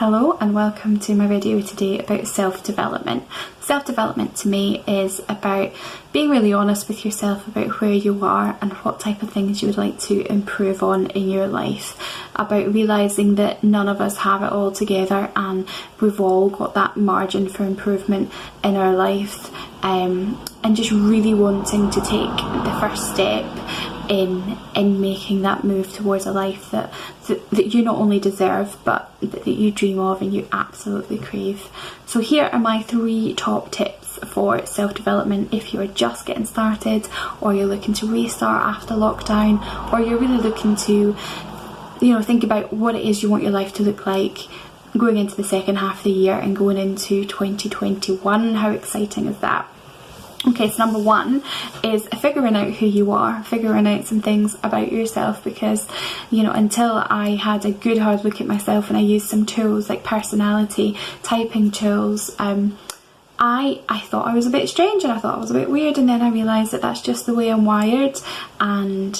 Hello and welcome to my video today about self-development. Self-development to me is about being really honest with yourself about where you are and what type of things you would like to improve on in your life. About realising that none of us have it all together and we've all got that margin for improvement in our life, and just really wanting to take the first step in making that move towards a life that you not only deserve but that you dream of and you absolutely crave. So here are my 3 top tips for self-development if you're just getting started, or you're looking to restart after lockdown, or you're really looking to think about what it is you want your life to look like going into the second half of the year and going into 2021. How exciting is that? Okay, so number 1 is figuring out who you are, figuring out some things about yourself, because until I had a good hard look at myself and I used some tools like personality typing tools, I thought I was a bit strange and I thought I was a bit weird, and then I realised that that's just the way I'm wired, and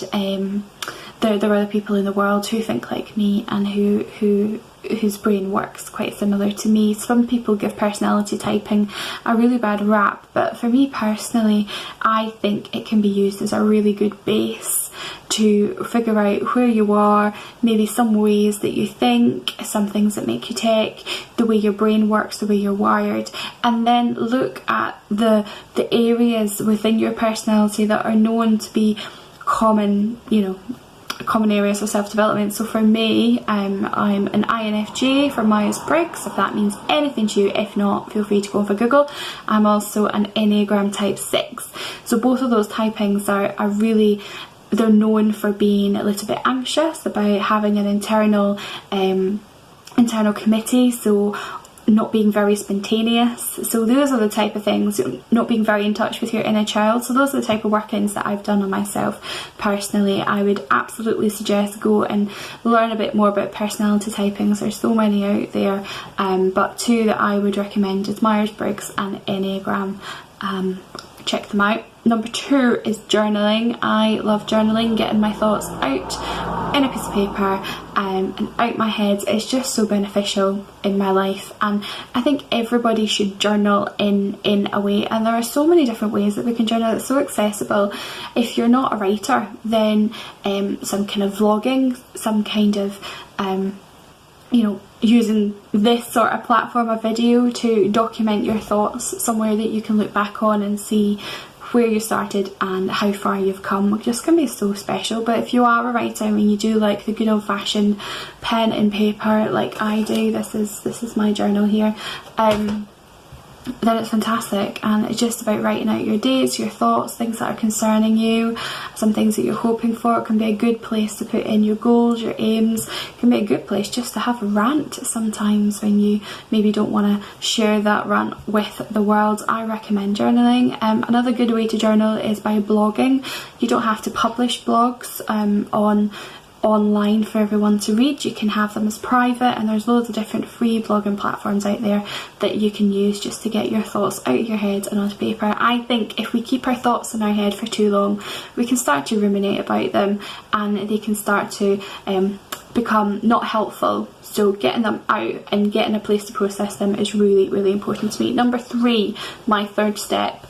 there are other people in the world who think like me and whose brain works quite similar to me. Some people give personality typing a really bad rap, but for me personally, I think it can be used as a really good base to figure out where you are, maybe some ways that you think, some things that make you tick, the way your brain works, the way you're wired, and then look at the areas within your personality that are known to be common areas of self-development. So for me, I'm an INFJ for Myers-Briggs, if that means anything to you. If not, feel free to go for Google. I'm also an Enneagram type 6. So both of those typings are really, they're known for being a little bit anxious, about having an internal committee, so not being very spontaneous. So those are the type of things, not being very in touch with your inner child. So those are the type of work-ins that I've done on myself personally. I would absolutely suggest go and learn a bit more about personality typings. There's so many out there, but 2 that I would recommend is Myers-Briggs and Enneagram. Check them out. Number 2 is journaling. I love journaling, getting my thoughts out in a piece of paper and out my head. It's just so beneficial in my life, and I think everybody should journal in a way, and there are so many different ways that we can journal. It's so accessible. If you're not a writer, then some kind of vlogging, some kind of using this sort of platform of video to document your thoughts, somewhere that you can look back on and see where you started and how far you've come, just can be so special. But if you are a writer and you do like the good old-fashioned pen and paper like I do, this is my journal here, then it's fantastic. And it's just about writing out your days, your thoughts, things that are concerning you, some things that you're hoping for. It can be a good place to put in your goals, your aims. It can be a good place just to have a rant sometimes when you maybe don't want to share that rant with the world. I recommend journaling. Another good way to journal is by blogging. You don't have to publish blogs online for everyone to read. You can have them as private, and there's loads of different free blogging platforms out there that you can use just to get your thoughts out of your head and onto paper. I think if we keep our thoughts in our head for too long, we can start to ruminate about them and they can start to become not helpful. So getting them out and getting a place to process them is really, really important to me. Number 3, my 3rd step,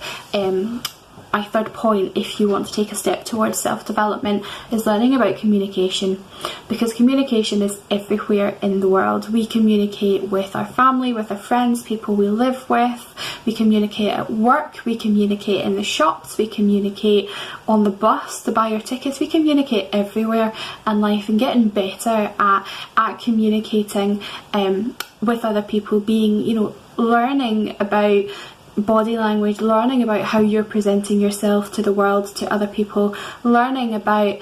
my 3rd point, if you want to take a step towards self-development, is learning about communication, because communication is everywhere in the world. We communicate with our family, with our friends, people we live with, we communicate at work, we communicate in the shops, we communicate on the bus to buy our tickets, we communicate everywhere in life, and getting better at communicating with other people, being, learning about body language, learning about how you're presenting yourself to the world, to other people, learning about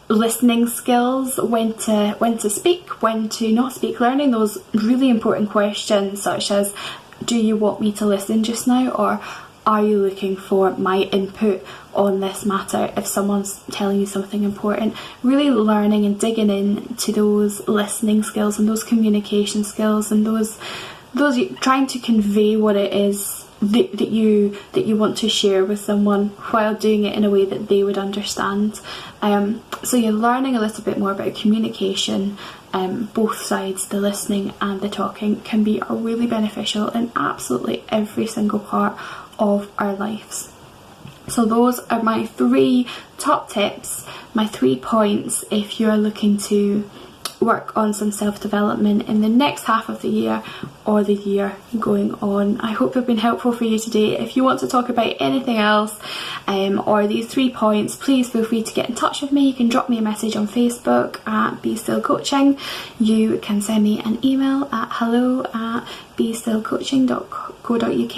listening skills, when to speak, when to not speak, learning those really important questions such as, do you want me to listen just now, or are you looking for my input on this matter? If someone's telling you something important, really learning and digging into those listening skills and those communication skills and those trying to convey what it is that you want to share with someone while doing it in a way that they would understand. So you're learning a little bit more about communication. Both sides, the listening and the talking, can be really beneficial in absolutely every single part of our lives. So those are my 3 top tips, my 3 points if you're looking to work on some self-development in the next half of the year or the year going on. I hope they've been helpful for you today. If you want to talk about anything else or these 3 points, please feel free to get in touch with me. You can drop me a message on Facebook at Be Still Coaching. You can send me an email at hello@bestillcoaching.co.uk.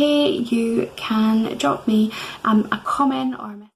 You can drop me a comment or a message